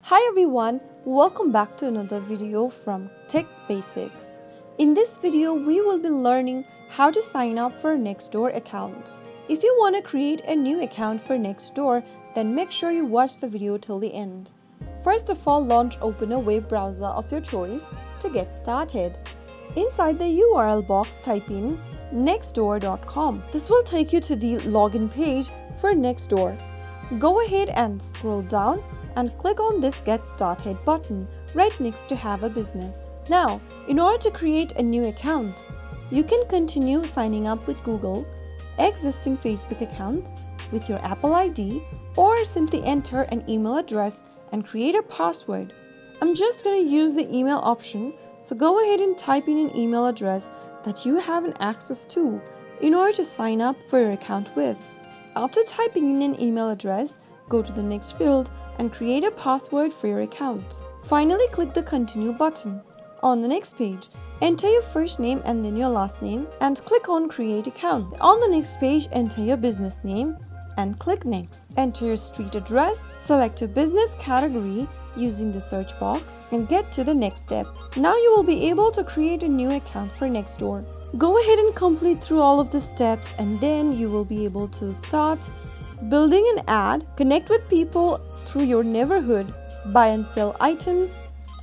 Hi everyone, welcome back to another video from Tech Basics. In this video, we will be learning how to sign up for a NextDoor account. If you want to create a new account for NextDoor, then make sure you watch the video till the end. First of all, open a web browser of your choice to get started. Inside the URL box, type in nextdoor.com. This will take you to the login page for NextDoor. Go ahead and scroll down and click on this Get Started button right next to Have a Business. Now, in order to create a new account, you can continue signing up with Google, existing Facebook account, with your Apple ID, or simply enter an email address and create a password. I'm just going to use the email option, so go ahead and type in an email address that you have an access to in order to sign up for your account with. After typing in an email address, go to the next field and create a password for your account. Finally, click the Continue button. On the next page, enter your first name and then your last name and click on Create Account. On the next page, enter your business name and click Next. Enter your street address, select your business category using the search box and get to the next step. Now you will be able to create a new account for NextDoor. Go ahead and complete through all of the steps and then you will be able to start building an ad, connect with people through your neighborhood, buy and sell items,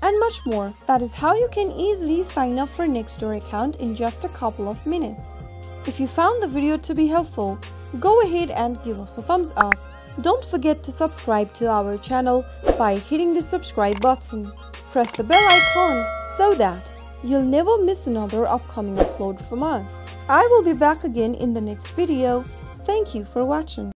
and much more. That is how you can easily sign up for NextDoor account in just a couple of minutes. If you found the video to be helpful, go ahead and give us a thumbs up. Don't forget to subscribe to our channel by hitting the subscribe button. Press the bell icon so that you'll never miss another upcoming upload from us. I will be back again in the next video. Thank you for watching.